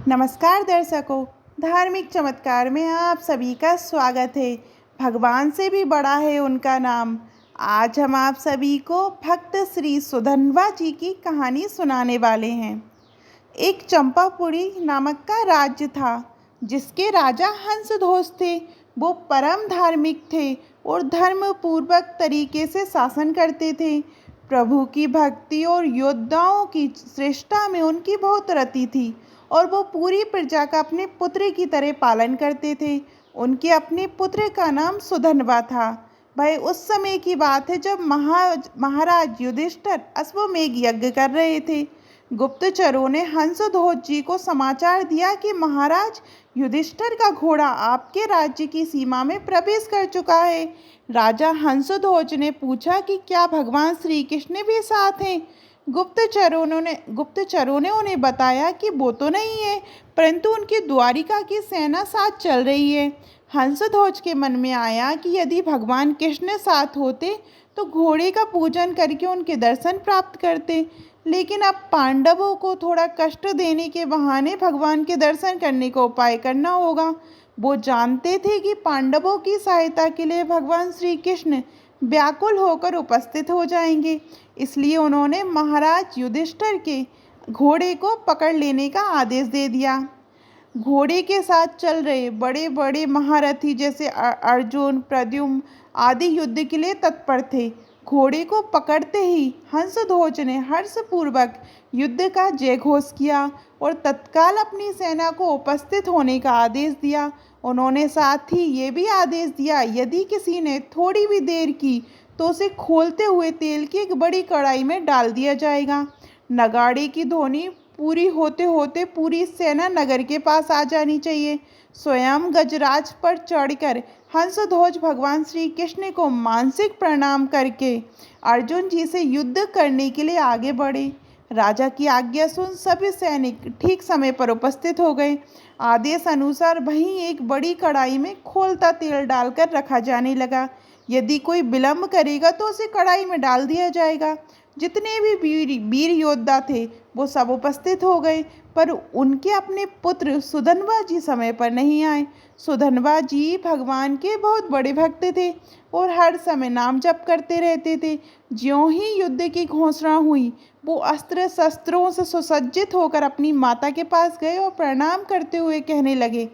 नमस्कार दर्शकों, धार्मिक चमत्कार में आप सभी का स्वागत है। भगवान से भी बड़ा है उनका नाम। आज हम आप सभी को भक्त श्री सुधन्वा जी की कहानी सुनाने वाले हैं। एक चंपापुरी नामक का राज्य था, जिसके राजा हंसध्वज थे। वो परम धार्मिक थे और धर्म पूर्वक तरीके से शासन करते थे। प्रभु की भक्ति और योद्धाओं की श्रेष्ठता में उनकी बहुत रति थी और वो पूरी प्रजा का अपने पुत्र की तरह पालन करते थे। उनके अपने पुत्र का नाम सुधन्वा था। भाई उस समय की बात है जब महाराज युधिष्ठिर अश्वमेघ यज्ञ कर रहे थे। गुप्तचरों ने हंसध्वज जी को समाचार दिया कि महाराज युधिष्ठिर का घोड़ा आपके राज्य की सीमा में प्रवेश कर चुका है। राजा हंसध्वज ने पूछा कि क्या भगवान श्री कृष्ण भी साथ हैं। गुप्तचरों ने उन्हें बताया कि वो तो नहीं है, परंतु उनकी द्वारिका की सेना साथ चल रही है। हंसध्वज के मन में आया कि यदि भगवान कृष्ण साथ होते तो घोड़े का पूजन करके उनके दर्शन प्राप्त करते, लेकिन अब पांडवों को थोड़ा कष्ट देने के बहाने भगवान के दर्शन करने का उपाय करना होगा। वो जानते थे कि पांडवों की सहायता के लिए भगवान श्री कृष्ण व्याकुल होकर उपस्थित हो जाएंगे, इसलिए उन्होंने महाराज युधिष्ठिर के घोड़े को पकड़ लेने का आदेश दे दिया। घोड़े के साथ चल रहे बड़े बड़े महारथी जैसे अर्जुन, प्रद्युम्न आदि युद्ध के लिए तत्पर थे। घोड़े को पकड़ते ही हंसध्वज ने हर्षपूर्वक युद्ध का जयघोष किया और तत्काल अपनी सेना को उपस्थित होने का आदेश दिया। उन्होंने साथ ही ये भी आदेश दिया, यदि किसी ने थोड़ी भी देर की तो उसे खोलते हुए तेल की एक बड़ी कढ़ाई में डाल दिया जाएगा। नगाड़े की ध्वनि पूरी होते होते पूरी सेना नगर के पास आ जानी चाहिए। स्वयं गजराज पर चढ़कर हंसध्वज भगवान श्री कृष्ण को मानसिक प्रणाम करके अर्जुन जी से युद्ध करने के लिए आगे बढ़े। राजा की आज्ञा सुन सभी सैनिक ठीक समय पर उपस्थित हो गए। आदेश अनुसार वहीं एक बड़ी कढ़ाई में खोलता तेल डालकर रखा जाने लगा। यदि कोई विलंब करेगा तो उसे कढ़ाई में डाल दिया जाएगा। जितने भी वीर योद्धा थे वो सब उपस्थित हो गए, पर उनके अपने पुत्र सुधन्वा जी समय पर नहीं आए। सुधन्वा जी भगवान के बहुत बड़े भक्त थे और हर समय नाम जप करते रहते थे। ज्यों ही युद्ध की घोषणा हुई, वो अस्त्र शस्त्रों से सुसज्जित होकर अपनी माता के पास गए और प्रणाम करते हुए कहने लगे,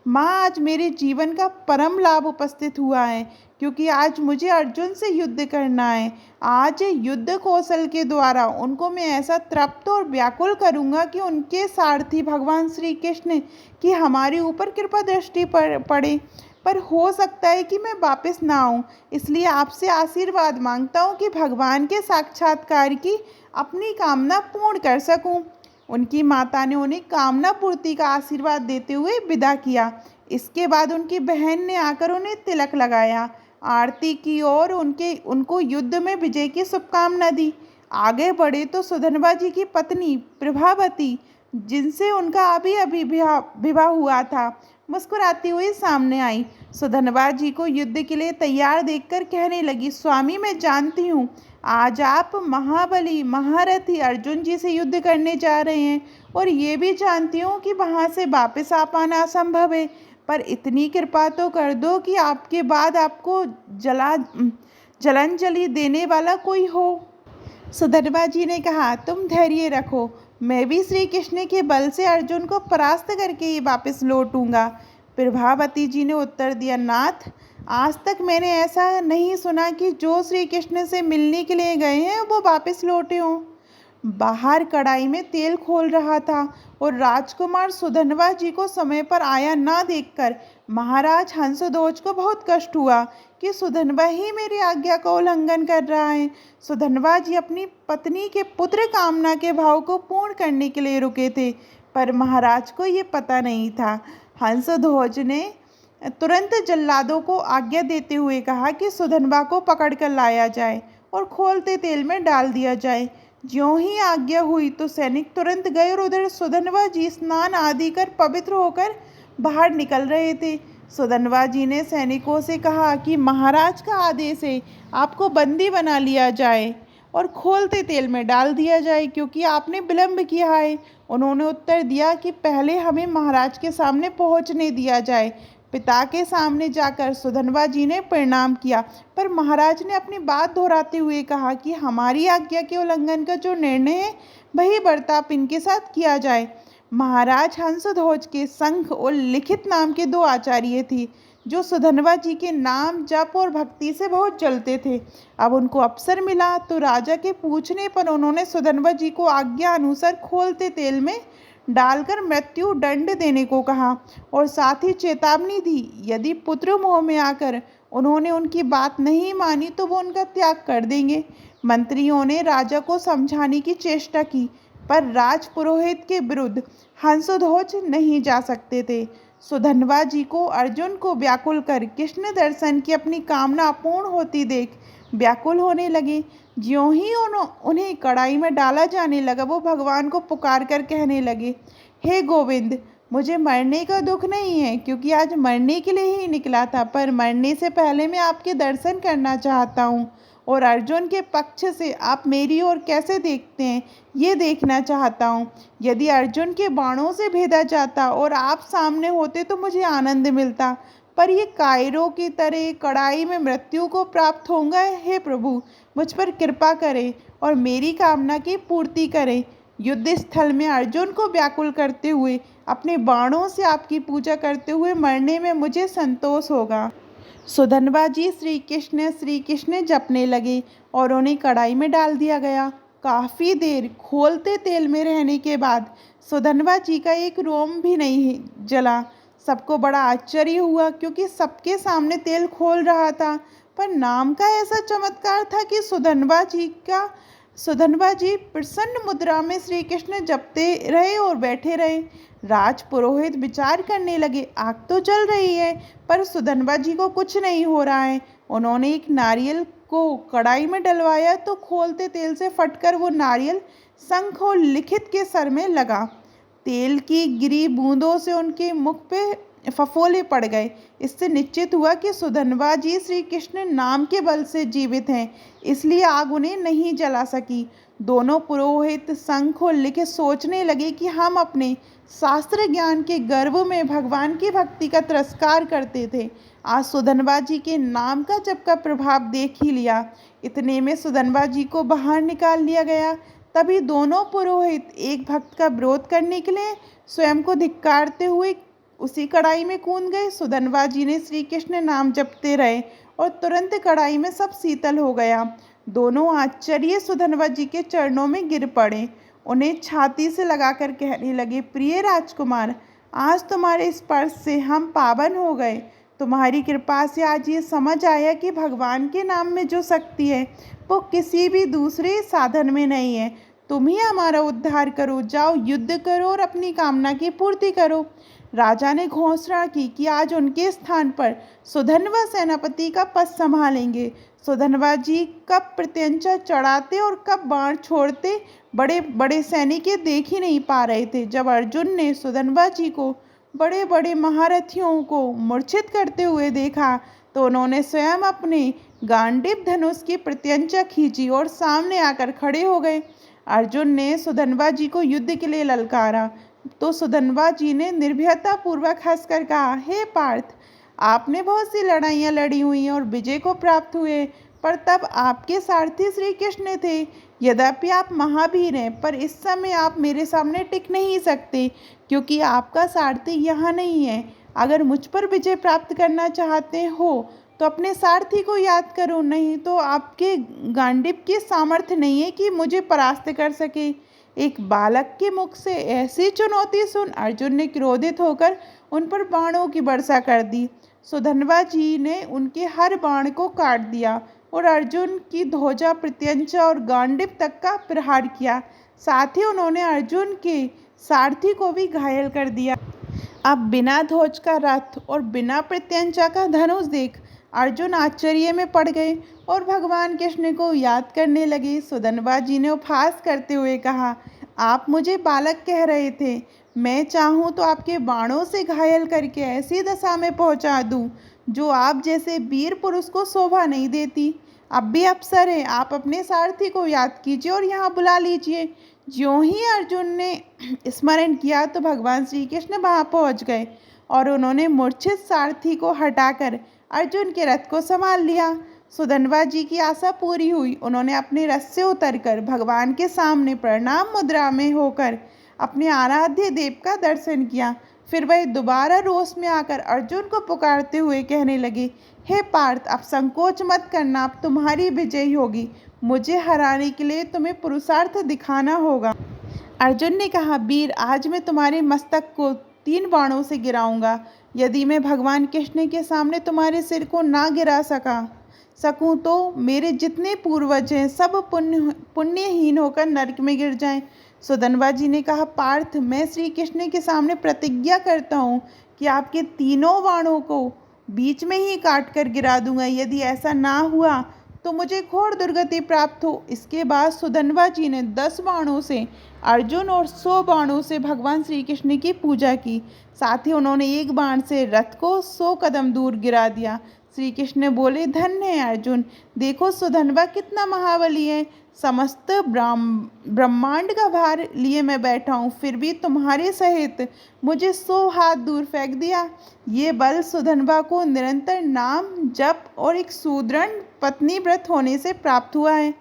माँ, आज मेरे जीवन का परम लाभ उपस्थित हुआ है, क्योंकि आज मुझे अर्जुन से युद्ध करना है। आज युद्ध कौशल के द्वारा उनको मैं ऐसा तृप्त और व्याकुल करूँगा कि उनके सारथी भगवान श्री कृष्ण की हमारे ऊपर कृपा दृष्टि पड़े। पर हो सकता है कि मैं वापस ना आऊँ, इसलिए आपसे आशीर्वाद मांगता हूँ कि भगवान के साक्षात्कार की अपनी कामना पूर्ण कर सकूँ। उनकी माता ने उन्हें कामना पूर्ति का आशीर्वाद देते हुए विदा किया। इसके बाद उनकी बहन ने आकर उन्हें तिलक लगाया, आरती की और उनको युद्ध में विजय की शुभकामना दी। आगे बढ़े तो सुधन्वा जी की पत्नी प्रभावती, जिनसे उनका अभी अभी विवाह हुआ था, मुस्कुराती हुई सामने आई। सुधन्वा जी को युद्ध के लिए तैयार देखकर कहने लगी, स्वामी, मैं जानती हूँ आज आप महाबली महारथी अर्जुन जी से युद्ध करने जा रहे हैं, और ये भी जानती हूँ कि वहाँ से वापस आ पाना असंभव है, पर इतनी कृपा तो कर दो कि आपके बाद आपको जलांजलि देने वाला कोई हो। सुधन्वा जी ने कहा, तुम धैर्य रखो, मैं भी श्री कृष्ण के बल से अर्जुन को परास्त करके ही वापस लौटूंगा। प्रभावती जी ने उत्तर दिया, नाथ, आज तक मैंने ऐसा नहीं सुना कि जो श्री कृष्ण से मिलने के लिए गए हैं वो वापस लौटे हों। बाहर कढ़ाई में तेल खोल रहा था और राजकुमार सुधन्वा जी को समय पर आया ना देखकर महाराज हंसध्वज को बहुत कष्ट हुआ कि सुधन्वा ही मेरी आज्ञा का उल्लंघन कर रहा है। सुधन्वा जी अपनी पत्नी के पुत्र कामना के भाव को पूर्ण करने के लिए रुके थे, पर महाराज को ये पता नहीं था। हंसध्वज ने तुरंत जल्लादों को आज्ञा देते हुए कहा कि सुधन्वा को पकड़ कर लाया जाए और खोलते तेल में डाल दिया जाए। ज्यों ही आज्ञा हुई तो सैनिक तुरंत गए और उधर सुधन्वा जी स्नान आदि कर पवित्र होकर बाहर निकल रहे थे। सुधन्वा जी ने सैनिकों से कहा कि महाराज का आदेश है, आपको बंदी बना लिया जाए और खोलते तेल में डाल दिया जाए, क्योंकि आपने विलंब किया है उन्होंने उत्तर दिया कि पहले हमें महाराज के सामने पहुंचने दिया जाए। पिता के सामने जाकर सुधनवा जी ने प्रणाम किया, पर महाराज ने अपनी बात दोहराते हुए कहा कि हमारी आज्ञा के उल्लंघन का जो निर्णय है वही बर्ताव इनके साथ किया जाए। महाराज हंसध्वज के शंख और लिखित नाम के दो आचार्य थे, जो सुधनवा जी के नाम जप और भक्ति से बहुत जलते थे। अब उनको अवसर मिला तो राजा के पूछने पर उन्होंने सुधनवा जी को आज्ञा अनुसार खोलते तेल में डालकर मृत्यु दंड देने को कहा और साथ ही चेतावनी दी, यदि पुत्र मोह में आकर उन्होंने उनकी बात नहीं मानी तो वो उनका त्याग कर देंगे। मंत्रियों ने राजा को समझाने की चेष्टा की, पर राजपुरोहित के विरुद्ध हंसध्वज नहीं जा सकते थे। सुधनवा जी को अर्जुन को व्याकुल कर कृष्ण दर्शन की अपनी कामना अपूर्ण होती देख व्याकुल होने लगे। ज्यों ही उन्हें कड़ाई में डाला जाने लगा, वो भगवान को पुकार कर कहने लगे, हे गोविंद, मुझे मरने का दुख नहीं है, क्योंकि आज मरने के लिए ही निकला था, पर मरने से पहले मैं आपके दर्शन करना चाहता हूँ और अर्जुन के पक्ष से आप मेरी ओर कैसे देखते हैं ये देखना चाहता हूँ। यदि अर्जुन के बाणों से भेदा जाता और आप सामने होते तो मुझे आनंद मिलता, पर ये कायरों की तरह कड़ाई में मृत्यु को प्राप्त होगा। हे प्रभु, मुझ पर कृपा करें और मेरी कामना की पूर्ति करें। युद्ध स्थल में अर्जुन को व्याकुल करते हुए अपने बाणों से आपकी पूजा करते हुए मरने में मुझे संतोष होगा। सुधनवा जी श्री कृष्ण जपने लगे और उन्हें कढ़ाई में डाल दिया गया। काफ़ी देर खोलते तेल में रहने के बाद सुधनवा जी का एक रोम भी नहीं जला। सबको बड़ा आश्चर्य हुआ, क्योंकि सबके सामने तेल खोल रहा था, पर नाम का ऐसा चमत्कार था कि सुधनवा जी प्रसन्न मुद्रा में श्री कृष्ण जपते रहे और बैठे रहे। राजपुरोहित विचार करने लगे, आग तो जल रही है पर सुधनवा जी को कुछ नहीं हो रहा है। उन्होंने एक नारियल को कढ़ाई में डलवाया तो खोलते तेल से फटकर वो नारियल शंख और लिखित के सर में लगा। तेल की गिरी बूंदों से उनके मुख पे फफोले पड़ गए। इससे निश्चित हुआ कि सुधनवा जी श्री कृष्ण नाम के बल से जीवित हैं, इसलिए आग उन्हें नहीं जला सकी। दोनों पुरोहित शंख और लिखित सोचने लगे कि हम अपने शास्त्र ज्ञान के गर्व में भगवान की भक्ति का तिरस्कार करते थे। आज सुधनवा जी के नाम का जप का प्रभाव देख ही लिया। इतने में सुधनवा जी को बाहर निकाल लिया गया। तभी दोनों पुरोहित एक भक्त का विरोध करने के लिए स्वयं को धिक्कारते हुए उसी कढ़ाई में कूद गए। सुधनवा जी ने श्री कृष्ण नाम जपते रहे और तुरंत कढ़ाई में सब शीतल हो गया। दोनों आचार्य सुधनवा जी के चरणों में गिर पड़े, उन्हें छाती से लगाकर कहने लगे, प्रिय राजकुमार, आज तुम्हारे स्पर्श से हम पावन हो गए। तुम्हारी कृपा से आज ये समझ आया कि भगवान के नाम में जो शक्ति है वो किसी भी दूसरे साधन में नहीं है। तुम ही हमारा उद्धार करो, जाओ युद्ध करो और अपनी कामना की पूर्ति करो। राजा ने घोषणा की कि आज उनके स्थान पर सुधनवा सेनापति का पद संभालेंगे। सुधनवा जी कब प्रत्यंचा चढ़ाते और कब बाण छोड़ते बड़े बड़े सैनिक देख ही नहीं पा रहे थे। जब अर्जुन ने सुधनवा जी को बड़े बड़े महारथियों को मूर्छित करते हुए देखा तो उन्होंने स्वयं अपने गांडीव धनुष की प्रत्यंचा खींची और सामने आकर खड़े हो गए। अर्जुन ने सुधनवा जी को युद्ध के लिए ललकारा तो सुधनवा जी ने निर्भयता पूर्वक हंसकर कहा, हे पार्थ, आपने बहुत सी लड़ाइयाँ लड़ी हुई और विजय को प्राप्त हुए, पर तब आपके सारथी श्री कृष्ण थे। यद्यपि आप महावीर हैं, पर इस समय आप मेरे सामने टिक नहीं सकते, क्योंकि आपका सारथी यहाँ नहीं है। अगर मुझ पर विजय प्राप्त करना चाहते हो तो अपने सारथी को याद करो, नहीं तो आपके गांडीव की सामर्थ्य नहीं है कि मुझे परास्त कर सके। एक बालक के मुख से ऐसी चुनौती सुन अर्जुन ने क्रोधित होकर उन पर बाणों की वर्षा कर दी। सुधनवा जी ने उनके हर बाण को काट दिया और अर्जुन की ध्वजा, प्रत्यंचा और गांडीव तक का प्रहार किया। साथ ही उन्होंने अर्जुन के सारथी को भी घायल कर दिया। अब बिना ध्वज का रथ और बिना प्रत्यंचा का धनुष देख अर्जुन आश्चर्य में पड़ गए और भगवान कृष्ण को याद करने लगे। सुधनवा जी ने उपहास करते हुए कहा, आप मुझे बालक कह रहे थे, मैं चाहूँ तो आपके बाणों से घायल करके ऐसी दशा में पहुँचा दूँ जो आप जैसे वीर पुरुष को शोभा नहीं देती। अब भी अवसर है, आप अपने सारथी को याद कीजिए और यहाँ बुला लीजिए। ज्यों ही अर्जुन ने स्मरण किया तो भगवान श्री कृष्ण वहाँ पहुँच गए और उन्होंने मूर्छित सारथी को हटाकर अर्जुन के रथ को संभाल लिया। सुधन्वा जी की आशा पूरी हुई। उन्होंने अपने रथ से उतरकर भगवान के सामने प्रणाम मुद्रा में होकर अपने आराध्य देव का दर्शन किया। फिर वह दोबारा रोष में आकर अर्जुन को पुकारते हुए कहने लगे, हे पार्थ, अब संकोच मत करना, अब तुम्हारी विजय होगी। मुझे हराने के लिए तुम्हें पुरुषार्थ दिखाना होगा। अर्जुन ने कहा, वीर, आज मैं तुम्हारे मस्तक को 3 बाणों से गिराऊंगा। यदि मैं भगवान कृष्ण के सामने तुम्हारे सिर को ना गिरा सकूं तो मेरे जितने पूर्वज हैं सब पुण्यहीन होकर नरक में गिर जाएं। सुधन्वा जी ने कहा, पार्थ, मैं श्री कृष्ण के सामने प्रतिज्ञा करता हूँ कि आपके तीनों बाणों को बीच में ही काट कर गिरा दूंगा। यदि ऐसा ना हुआ तो मुझे घोर दुर्गति प्राप्त हो। इसके बाद सुधन्वा जी ने 10 बाणों से अर्जुन और 100 बाणों से भगवान श्री कृष्ण की पूजा की। साथ ही उन्होंने एक बाण से रथ को 100 कदम दूर गिरा दिया। श्री कृष्ण बोले, धन्य है अर्जुन, देखो सुधन्वा कितना महाबली है। समस्त ब्रह्मांड का भार लिए मैं बैठा हूँ, फिर भी तुम्हारे सहित मुझे 100 हाथ दूर फेंक दिया। ये बल सुधन्वा को निरंतर नाम जप और एक सुदृढ़ पत्नी व्रत होने से प्राप्त हुआ है।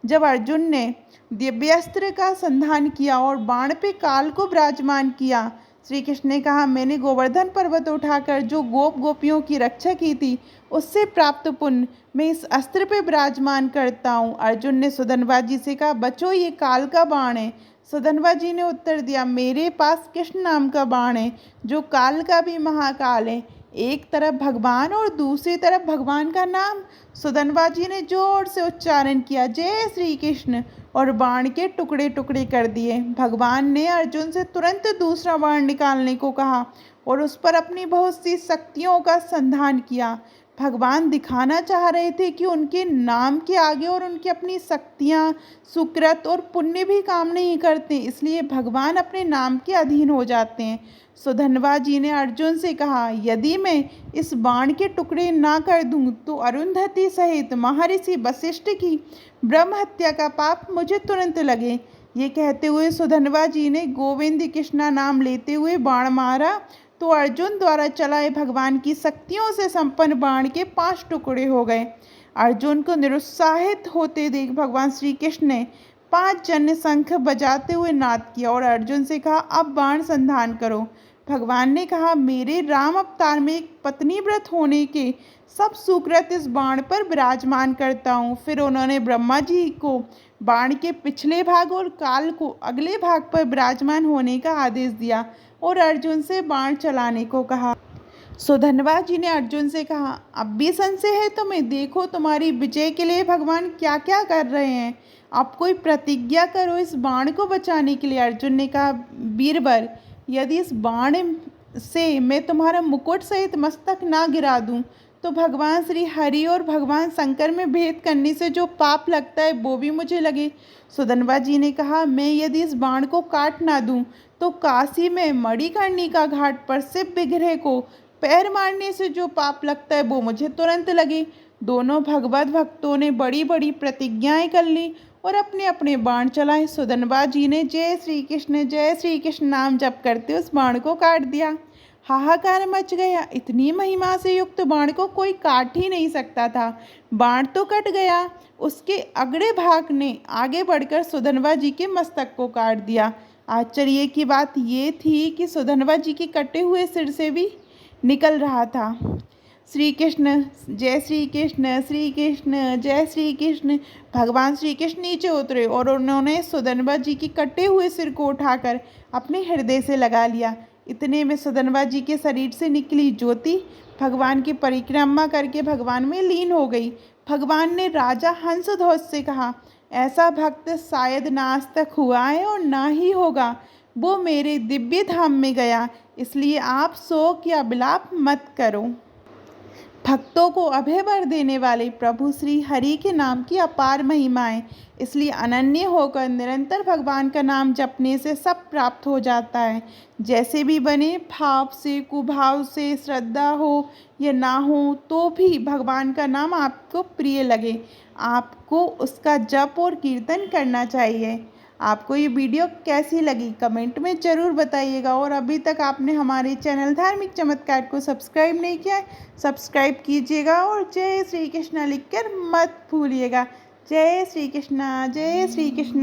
जब अर्जुन ने दिव्यास्त्र का संधान किया और बाण पे काल को विराजमान किया, श्री कृष्ण ने कहा, मैंने गोवर्धन पर्वत उठाकर जो गोपियों की रक्षा की थी उससे प्राप्त पुण्य मैं इस अस्त्र पे विराजमान करता हूँ। अर्जुन ने सुधन्वा जी से कहा, बच्चों, ये काल का बाण है। सुधन्वा जी ने उत्तर दिया, मेरे पास कृष्ण नाम का बाण है जो काल का भी महाकाल है। एक तरफ भगवान और दूसरी तरफ भगवान का नाम। सुधन्वा जी ने जोर से उच्चारण किया, जय श्री कृष्ण, और बाण के टुकड़े टुकड़े कर दिए। भगवान ने अर्जुन से तुरंत दूसरा बाण निकालने को कहा और उस पर अपनी बहुत सी शक्तियों का संधान किया। भगवान दिखाना चाह रहे थे कि उनके नाम के आगे और उनकी अपनी शक्तियाँ, सुकृत और पुण्य भी काम नहीं करते, इसलिए भगवान अपने नाम के अधीन हो जाते हैं। सुधन्वा जी ने अर्जुन से कहा, यदि मैं इस बाण के टुकड़े ना कर दूं तो अरुंधति सहित महर्षि वशिष्ठ की ब्रह्म हत्या का पाप मुझे तुरंत लगे। ये कहते हुए सुधन्वा जी ने गोविंद कृष्णा नाम लेते हुए बाण मारा तो अर्जुन द्वारा चलाए भगवान की शक्तियों से संपन्न बाण के 5 टुकड़े हो गए। अर्जुन को निरुत्साहित होते देख भगवान श्री कृष्ण ने 5 जन्य शंख बजाते हुए नाद किया और अर्जुन से कहा, अब बाण संधान करो। भगवान ने कहा, मेरे राम अवतार में एक पत्नी व्रत होने के सब सुकृत इस बाण पर विराजमान करता हूँ। फिर उन्होंने ब्रह्मा जी को बाण के पिछले भाग और काल को अगले भाग पर विराजमान होने का आदेश दिया और अर्जुन से बाण चलाने को कहा। सुधन्वा जी ने अर्जुन से कहा, अब भी संशय है तुम्हें? देखो तुम्हारी विजय के लिए भगवान क्या क्या कर रहे हैं। अब कोई प्रतिज्ञा करो इस बाण को बचाने के लिए। अर्जुन ने कहा, वीरवर, यदि इस बाण से मैं तुम्हारा मुकुट सहित मस्तक ना गिरा दूं तो भगवान श्री हरि और भगवान शंकर में भेद करने से जो पाप लगता है वो भी मुझे लगे। सुधन्वा जी ने कहा, मैं यदि इस बाण को काट ना दूं तो काशी में मणिकर्णिका घाट पर शिव विग्रह को पैर मारने से जो पाप लगता है वो मुझे तुरंत लगे। दोनों भगवत भक्तों ने बड़ी बड़ी प्रतिज्ञाएं कर ली और अपने अपने बाण चलाए। सुधन्वा जी ने जय श्री कृष्ण नाम जप करते उस बाण को काट दिया। हाहाकार मच गया। इतनी महिमा से युक्त बाण को कोई काट ही नहीं सकता था। बाण तो कट गया, उसके अगले भाग ने आगे बढ़कर सुधन्वा जी के मस्तक को काट दिया। आश्चर्य की बात ये थी कि सुधन्वा जी के कटे हुए सिर से भी निकल रहा था, श्री कृष्ण जय श्री कृष्ण, श्री कृष्ण जय श्री कृष्ण। भगवान श्री कृष्ण नीचे उतरे और उन्होंने सुधन्वा जी के कटे हुए सिर को उठाकर अपने हृदय से लगा लिया। इतने में सुधन्वा जी के शरीर से निकली ज्योति भगवान की परिक्रमा करके भगवान में लीन हो गई। भगवान ने राजा हंसध्वज से कहा, ऐसा भक्त शायद ना आज तक हुआ है और ना ही होगा। वो मेरे दिव्य धाम में गया, इसलिए आप शोक या विलाप मत करो। भक्तों को अभय वर देने वाले प्रभु श्री हरि के नाम की अपार महिमाएं, इसलिए अनन्य होकर निरंतर भगवान का नाम जपने से सब प्राप्त हो जाता है। जैसे भी बने, भाव से, कुभाव से, श्रद्धा हो या ना हो, तो भी भगवान का नाम आपको प्रिय लगे, आपको उसका जप और कीर्तन करना चाहिए। आपको ये वीडियो कैसी लगी कमेंट में ज़रूर बताइएगा। और अभी तक आपने हमारे चैनल धार्मिक चमत्कार को सब्सक्राइब नहीं किया है, सब्सक्राइब कीजिएगा और जय श्री कृष्णा लिखकर मत भूलिएगा। जय श्री कृष्णा, जय श्री कृष्णा।